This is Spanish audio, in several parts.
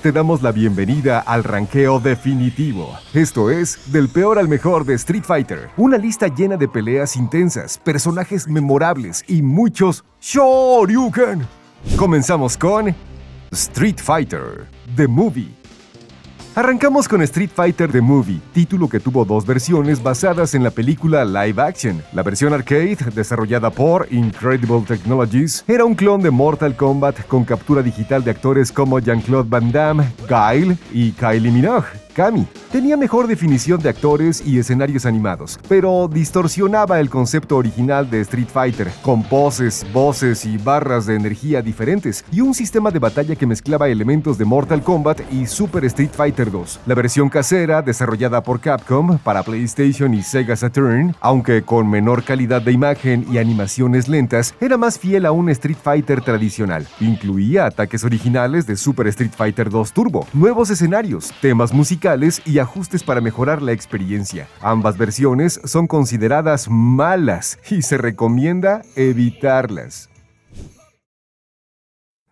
Te damos la bienvenida al ranqueo definitivo. Esto es Del Peor al Mejor de Street Fighter. Una lista llena de peleas intensas, personajes memorables y muchos Shoryuken. Comenzamos con Street Fighter, The Movie. Arrancamos con Street Fighter The Movie, título que tuvo dos versiones basadas en la película live action. La versión arcade, desarrollada por Incredible Technologies, era un clon de Mortal Kombat con captura digital de actores como Jean-Claude Van Damme, Guile y Kylie Minogue. Kami. Tenía mejor definición de actores y escenarios animados, pero distorsionaba el concepto original de Street Fighter, con poses, voces y barras de energía diferentes, y un sistema de batalla que mezclaba elementos de Mortal Kombat y Super Street Fighter 2. La versión casera, desarrollada por Capcom para PlayStation y Sega Saturn, aunque con menor calidad de imagen y animaciones lentas, era más fiel a un Street Fighter tradicional. Incluía ataques originales de Super Street Fighter 2 Turbo, nuevos escenarios, temas musicales y ajustes para mejorar la experiencia. Ambas versiones son consideradas malas y se recomienda evitarlas.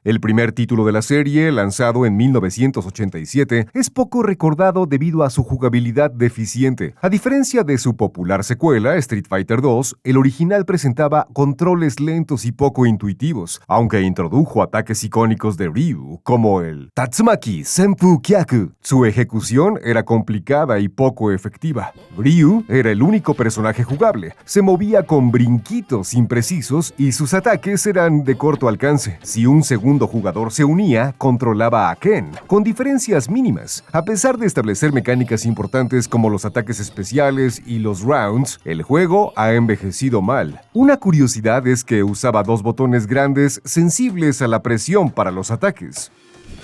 El primer título de la serie, lanzado en 1987, es poco recordado debido a su jugabilidad deficiente. A diferencia de su popular secuela, Street Fighter 2, el original presentaba controles lentos y poco intuitivos, aunque introdujo ataques icónicos de Ryu, como el Tatsumaki Senpu Kyaku. Su ejecución era complicada y poco efectiva. Ryu era el único personaje jugable, se movía con brinquitos imprecisos y sus ataques eran de corto alcance. Si un segundo jugador se unía, controlaba a Ken, con diferencias mínimas. A pesar de establecer mecánicas importantes como los ataques especiales y los rounds, el juego ha envejecido mal. Una curiosidad es que usaba dos botones grandes sensibles a la presión para los ataques.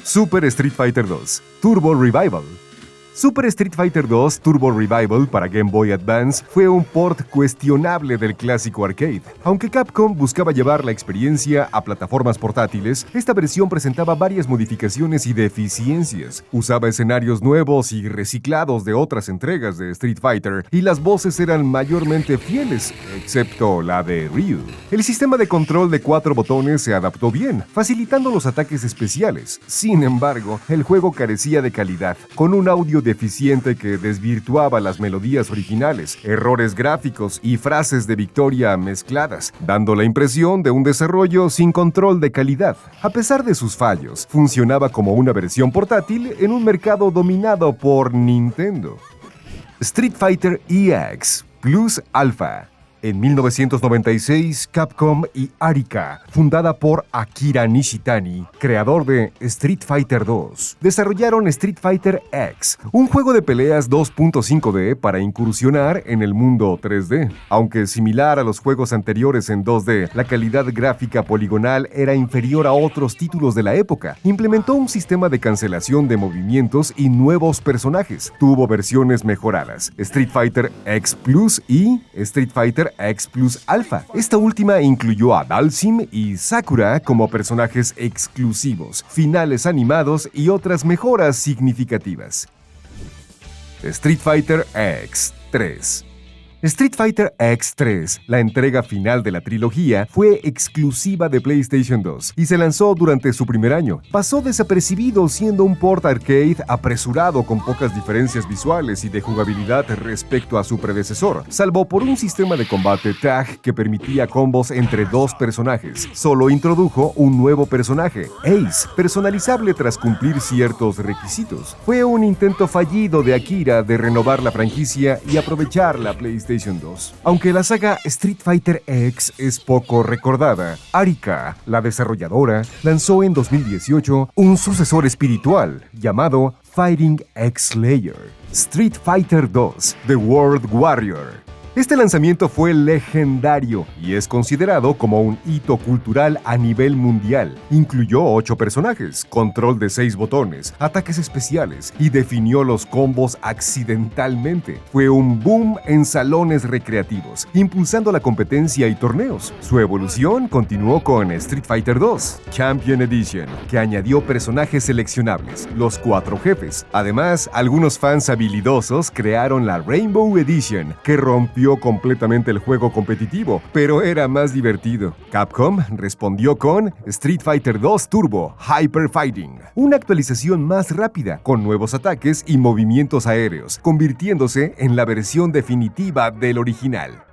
Super Street Fighter 2 Turbo Revival. Super Street Fighter 2 Turbo Revival para Game Boy Advance fue un port cuestionable del clásico arcade. Aunque Capcom buscaba llevar la experiencia a plataformas portátiles, esta versión presentaba varias modificaciones y deficiencias. Usaba escenarios nuevos y reciclados de otras entregas de Street Fighter, y las voces eran mayormente fieles, excepto la de Ryu. El sistema de control de 4 botones se adaptó bien, facilitando los ataques especiales. Sin embargo, el juego carecía de calidad, con un audio deficiente que desvirtuaba las melodías originales, errores gráficos y frases de victoria mezcladas, dando la impresión de un desarrollo sin control de calidad. A pesar de sus fallos, funcionaba como una versión portátil en un mercado dominado por Nintendo. Street Fighter EX Plus Alpha. En 1996, Capcom y Arika, fundada por Akira Nishitani, creador de Street Fighter 2, desarrollaron Street Fighter X, un juego de peleas 2.5D para incursionar en el mundo 3D. Aunque similar a los juegos anteriores en 2D, la calidad gráfica poligonal era inferior a otros títulos de la época. Implementó un sistema de cancelación de movimientos y nuevos personajes. Tuvo versiones mejoradas, Street Fighter X Plus y Street Fighter X Plus Alpha. Esta última incluyó a Dhalsim y Sakura como personajes exclusivos, finales animados y otras mejoras significativas. Street Fighter X 3. Street Fighter X3, la entrega final de la trilogía, fue exclusiva de PlayStation 2 y se lanzó durante su primer año. Pasó desapercibido siendo un port arcade apresurado con pocas diferencias visuales y de jugabilidad respecto a su predecesor, salvo por un sistema de combate tag que permitía combos entre dos personajes. Solo introdujo un nuevo personaje, Ace, personalizable tras cumplir ciertos requisitos. Fue un intento fallido de Akira de renovar la franquicia y aprovechar la PlayStation 2. Aunque la saga Street Fighter X es poco recordada, Arika, la desarrolladora, lanzó en 2018 un sucesor espiritual llamado Fighting X-Slayer, Street Fighter 2 The World Warrior. Este lanzamiento fue legendario y es considerado como un hito cultural a nivel mundial. Incluyó 8 personajes, control de 6 botones, ataques especiales y definió los combos accidentalmente. Fue un boom en salones recreativos, impulsando la competencia y torneos. Su evolución continuó con Street Fighter 2 Champion Edition, que añadió personajes seleccionables, los 4 jefes. Además, algunos fans habilidosos crearon la Rainbow Edition, que rompió cambió completamente el juego competitivo, pero era más divertido. Capcom respondió con Street Fighter 2 Turbo Hyper Fighting, una actualización más rápida, con nuevos ataques y movimientos aéreos, convirtiéndose en la versión definitiva del original.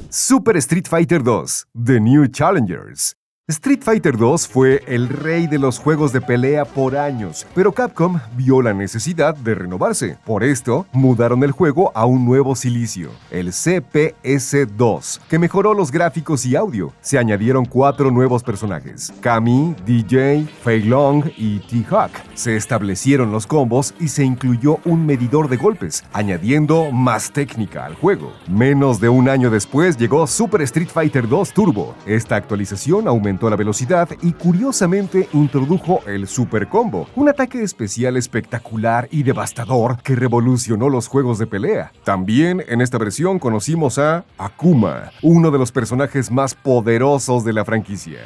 Super Street Fighter 2 The New Challengers. Street Fighter 2 fue el rey de los juegos de pelea por años, pero Capcom vio la necesidad de renovarse. Por esto, mudaron el juego a un nuevo silicio, el CPS-2, que mejoró los gráficos y audio. Se añadieron 4 nuevos personajes, Kami, DJ, Fei Long y T-Hawk. Se establecieron los combos y se incluyó un medidor de golpes, añadiendo más técnica al juego. Menos de un año después llegó Super Street Fighter 2 Turbo. Esta actualización aumentó la velocidad y curiosamente introdujo el Super Combo, un ataque especial espectacular y devastador que revolucionó los juegos de pelea. También en esta versión conocimos a Akuma, uno de los personajes más poderosos de la franquicia.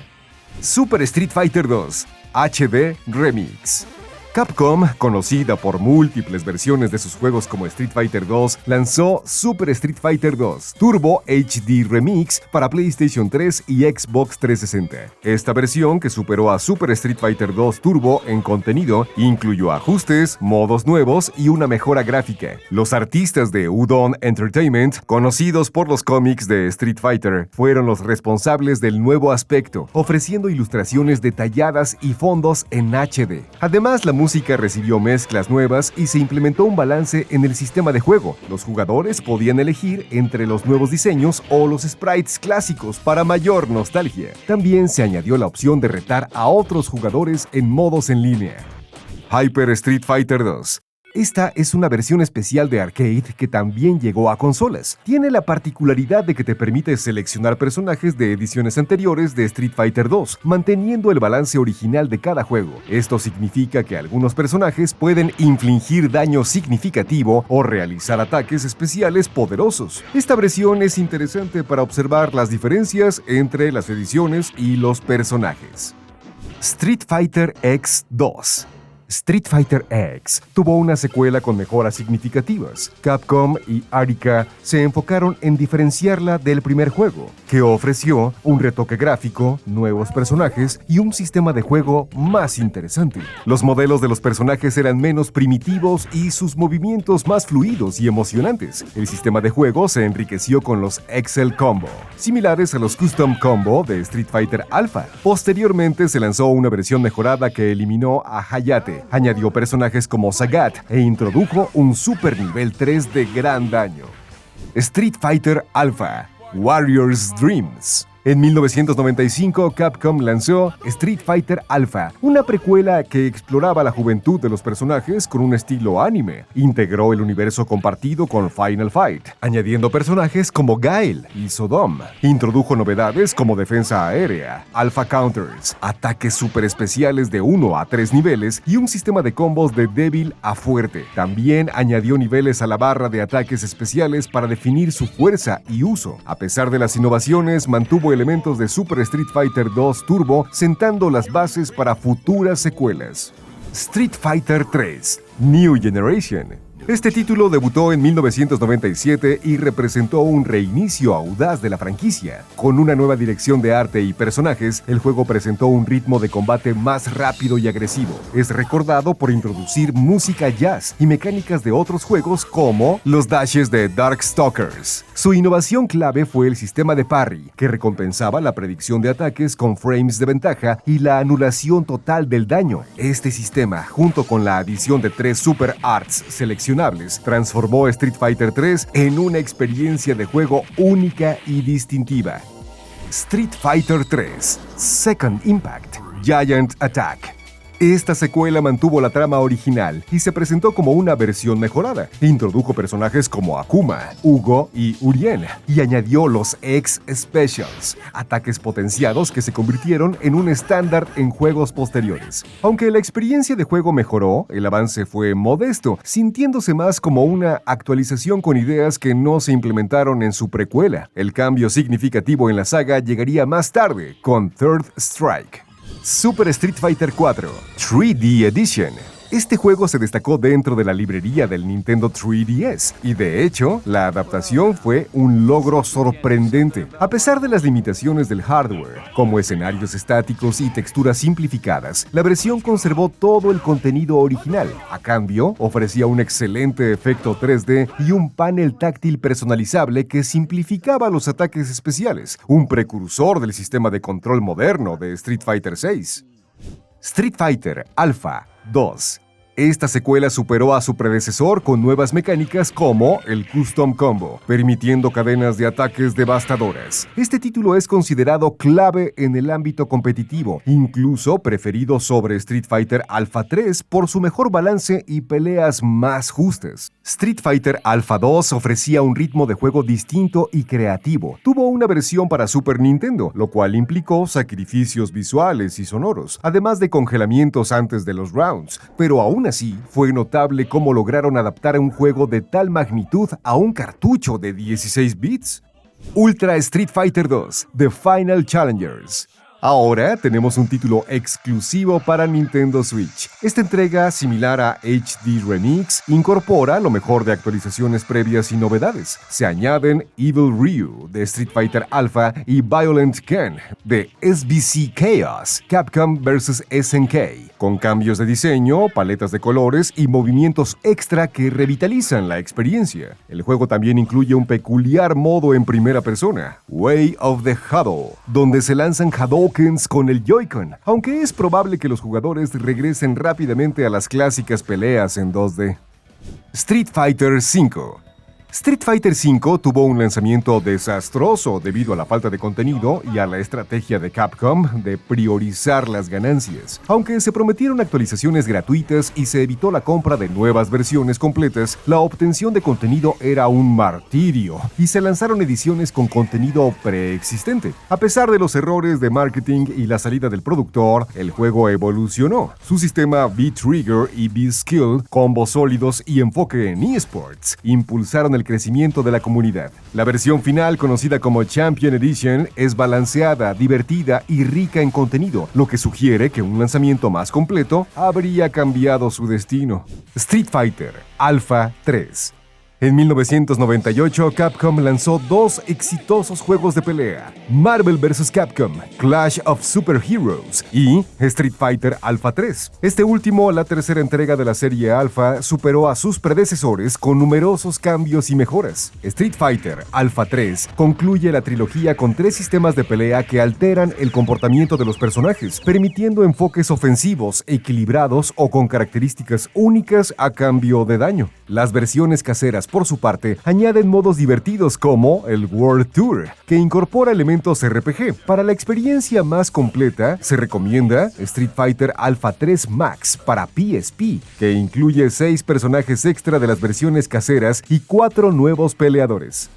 Super Street Fighter 2 HD Remix. Capcom, conocida por múltiples versiones de sus juegos como Street Fighter 2, lanzó Super Street Fighter 2 Turbo HD Remix para PlayStation 3 y Xbox 360. Esta versión, que superó a Super Street Fighter 2 Turbo en contenido, incluyó ajustes, modos nuevos y una mejora gráfica. Los artistas de Udon Entertainment, conocidos por los cómics de Street Fighter, fueron los responsables del nuevo aspecto, ofreciendo ilustraciones detalladas y fondos en HD. Además, la música recibió mezclas nuevas y se implementó un balance en el sistema de juego. Los jugadores podían elegir entre los nuevos diseños o los sprites clásicos para mayor nostalgia. También se añadió la opción de retar a otros jugadores en modos en línea. Hyper Street Fighter 2. Esta es una versión especial de arcade que también llegó a consolas. Tiene la particularidad de que te permite seleccionar personajes de ediciones anteriores de Street Fighter 2, manteniendo el balance original de cada juego. Esto significa que algunos personajes pueden infligir daño significativo o realizar ataques especiales poderosos. Esta versión es interesante para observar las diferencias entre las ediciones y los personajes. Street Fighter X 2. Street Fighter X tuvo una secuela con mejoras significativas. Capcom y Arika se enfocaron en diferenciarla del primer juego, que ofreció un retoque gráfico, nuevos personajes y un sistema de juego más interesante. Los modelos de los personajes eran menos primitivos y sus movimientos más fluidos y emocionantes. El sistema de juego se enriqueció con los Excel Combo, similares a los Custom Combo de Street Fighter Alpha. Posteriormente se lanzó una versión mejorada que eliminó a Hayate, añadió personajes como Sagat e introdujo un super nivel 3 de gran daño. Street Fighter Alpha Warrior's Dreams. En 1995, Capcom lanzó Street Fighter Alpha, una precuela que exploraba la juventud de los personajes con un estilo anime. Integró el universo compartido con Final Fight, añadiendo personajes como Guile y Sodom. Introdujo novedades como defensa aérea, Alpha Counters, ataques super especiales de 1 a 3 niveles y un sistema de combos de débil a fuerte. También añadió niveles a la barra de ataques especiales para definir su fuerza y uso. A pesar de las innovaciones, mantuvo elementos de Super Street Fighter 2 Turbo, sentando las bases para futuras secuelas. Street Fighter 3 New Generation. Este título debutó en 1997 y representó un reinicio audaz de la franquicia. Con una nueva dirección de arte y personajes, el juego presentó un ritmo de combate más rápido y agresivo. Es recordado por introducir música jazz y mecánicas de otros juegos como los dashes de Darkstalkers. Su innovación clave fue el sistema de parry, que recompensaba la predicción de ataques con frames de ventaja y la anulación total del daño. Este sistema, junto con la adición de 3 Super Arts seleccionables, transformó Street Fighter 3 en una experiencia de juego única y distintiva. Street Fighter 3 Second Impact Giant Attack. Esta secuela mantuvo la trama original y se presentó como una versión mejorada. Introdujo personajes como Akuma, Hugo y Urien y añadió los X-Specials, ataques potenciados que se convirtieron en un estándar en juegos posteriores. Aunque la experiencia de juego mejoró, el avance fue modesto, sintiéndose más como una actualización con ideas que no se implementaron en su precuela. El cambio significativo en la saga llegaría más tarde, con Third Strike. Super Street Fighter 4 3D Edition. Este juego se destacó dentro de la librería del Nintendo 3DS y de hecho, la adaptación fue un logro sorprendente. A pesar de las limitaciones del hardware, como escenarios estáticos y texturas simplificadas, la versión conservó todo el contenido original. A cambio, ofrecía un excelente efecto 3D y un panel táctil personalizable que simplificaba los ataques especiales, un precursor del sistema de control moderno de Street Fighter VI. Street Fighter Alpha 2. Esta secuela superó a su predecesor con nuevas mecánicas como el Custom Combo, permitiendo cadenas de ataques devastadoras. Este título es considerado clave en el ámbito competitivo, incluso preferido sobre Street Fighter Alpha 3 por su mejor balance y peleas más justas. Street Fighter Alpha 2 ofrecía un ritmo de juego distinto y creativo. Tuvo una versión para Super Nintendo, lo cual implicó sacrificios visuales y sonoros, además de congelamientos antes de los rounds, pero aún así, fue notable cómo lograron adaptar un juego de tal magnitud a un cartucho de 16 bits. Ultra Street Fighter 2: The Final Challengers. Ahora tenemos un título exclusivo para Nintendo Switch. Esta entrega, similar a HD Remix, incorpora lo mejor de actualizaciones previas y novedades. Se añaden Evil Ryu de Street Fighter Alpha y Violent Ken de SBC Chaos, Capcom vs SNK, con cambios de diseño, paletas de colores y movimientos extra que revitalizan la experiencia. El juego también incluye un peculiar modo en primera persona, Way of the Hadou, donde se lanzan Hadoukens con el Joy-Con, aunque es probable que los jugadores regresen rápidamente a las clásicas peleas en 2D. Street Fighter V. Street Fighter V tuvo un lanzamiento desastroso debido a la falta de contenido y a la estrategia de Capcom de priorizar las ganancias. Aunque se prometieron actualizaciones gratuitas y se evitó la compra de nuevas versiones completas, la obtención de contenido era un martirio y se lanzaron ediciones con contenido preexistente. A pesar de los errores de marketing y la salida del productor, el juego evolucionó. Su sistema V-Trigger y V-Skill, combos sólidos y enfoque en eSports impulsaron el crecimiento de la comunidad. La versión final, conocida como Champion Edition, es balanceada, divertida y rica en contenido, lo que sugiere que un lanzamiento más completo habría cambiado su destino. Street Fighter Alpha 3. En 1998, Capcom lanzó dos exitosos juegos de pelea, Marvel vs. Capcom, Clash of Superheroes y Street Fighter Alpha 3. Este último, la tercera entrega de la serie Alpha, superó a sus predecesores con numerosos cambios y mejoras. Street Fighter Alpha 3 concluye la trilogía con 3 sistemas de pelea que alteran el comportamiento de los personajes, permitiendo enfoques ofensivos, equilibrados o con características únicas a cambio de daño. Las versiones caseras, por su parte, añaden modos divertidos como el World Tour, que incorpora elementos RPG. Para la experiencia más completa, se recomienda Street Fighter Alpha 3 Max para PSP, que incluye 6 personajes extra de las versiones caseras y 4 nuevos peleadores.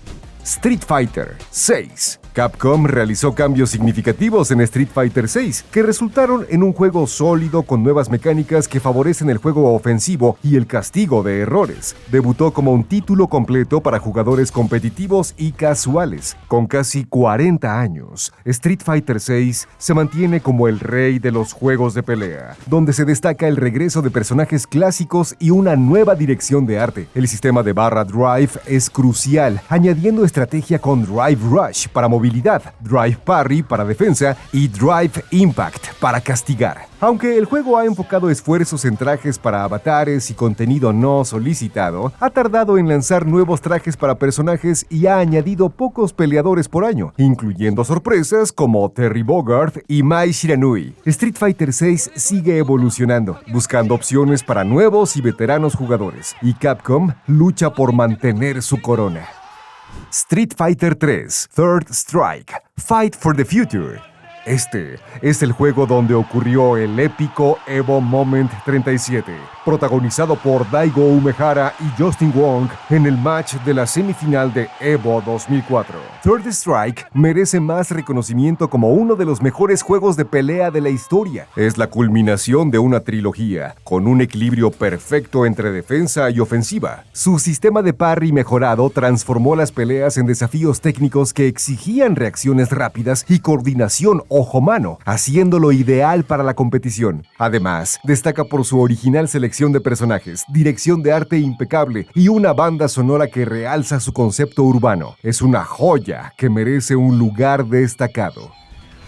Street Fighter 6. Capcom realizó cambios significativos en Street Fighter VI, que resultaron en un juego sólido con nuevas mecánicas que favorecen el juego ofensivo y el castigo de errores. Debutó como un título completo para jugadores competitivos y casuales. Con casi 40 años, Street Fighter VI se mantiene como el rey de los juegos de pelea, donde se destaca el regreso de personajes clásicos y una nueva dirección de arte. El sistema de barra Drive es crucial, añadiendo estrategia con Drive Rush para movilidad, Drive Parry para defensa y Drive Impact para castigar. Aunque el juego ha enfocado esfuerzos en trajes para avatares y contenido no solicitado, ha tardado en lanzar nuevos trajes para personajes y ha añadido pocos peleadores por año, incluyendo sorpresas como Terry Bogard y Mai Shiranui. Street Fighter VI sigue evolucionando, buscando opciones para nuevos y veteranos jugadores, y Capcom lucha por mantener su corona. Street Fighter 3 Third Strike Fight for the Future. Este es el juego donde ocurrió el épico Evo Moment 37, protagonizado por Daigo Umehara y Justin Wong en el match de la semifinal de Evo 2004. Third Strike merece más reconocimiento como uno de los mejores juegos de pelea de la historia. Es la culminación de una trilogía, con un equilibrio perfecto entre defensa y ofensiva. Su sistema de parry mejorado transformó las peleas en desafíos técnicos que exigían reacciones rápidas y coordinación ojo-mano, haciéndolo ideal para la competición. Además, destaca por su original selección de personajes, dirección de arte impecable y una banda sonora que realza su concepto urbano. Es una joya que merece un lugar destacado.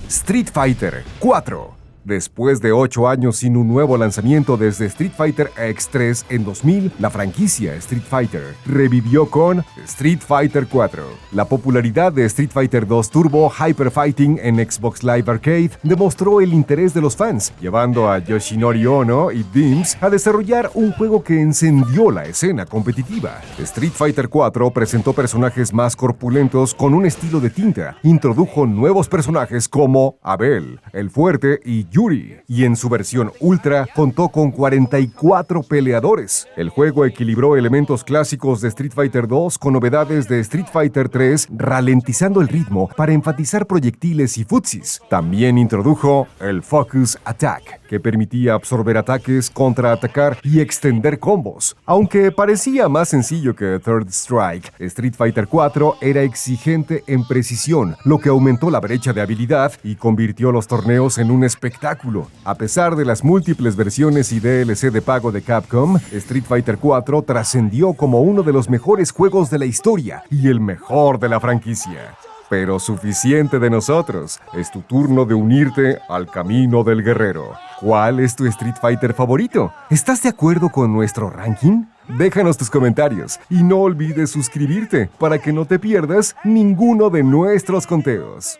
Street Fighter 4. Después de 8 años sin un nuevo lanzamiento desde Street Fighter X3 en 2000, la franquicia Street Fighter revivió con Street Fighter 4. La popularidad de Street Fighter 2 Turbo Hyper Fighting en Xbox Live Arcade demostró el interés de los fans, llevando a Yoshinori Ono y Dims a desarrollar un juego que encendió la escena competitiva. Street Fighter 4 presentó personajes más corpulentos con un estilo de tinta, introdujo nuevos personajes como Abel, el Fuerte y Yuri, y en su versión Ultra contó con 44 peleadores. El juego equilibró elementos clásicos de Street Fighter 2 con novedades de Street Fighter 3, ralentizando el ritmo para enfatizar proyectiles y futsis. También introdujo el Focus Attack, que permitía absorber ataques, contraatacar y extender combos. Aunque parecía más sencillo que Third Strike, Street Fighter 4 era exigente en precisión, lo que aumentó la brecha de habilidad y convirtió los torneos en un espectáculo. A pesar de las múltiples versiones y DLC de pago de Capcom, Street Fighter 4 trascendió como uno de los mejores juegos de la historia y el mejor de la franquicia. Pero suficiente de nosotros, es tu turno de unirte al camino del guerrero. ¿Cuál es tu Street Fighter favorito? ¿Estás de acuerdo con nuestro ranking? Déjanos tus comentarios y no olvides suscribirte para que no te pierdas ninguno de nuestros conteos.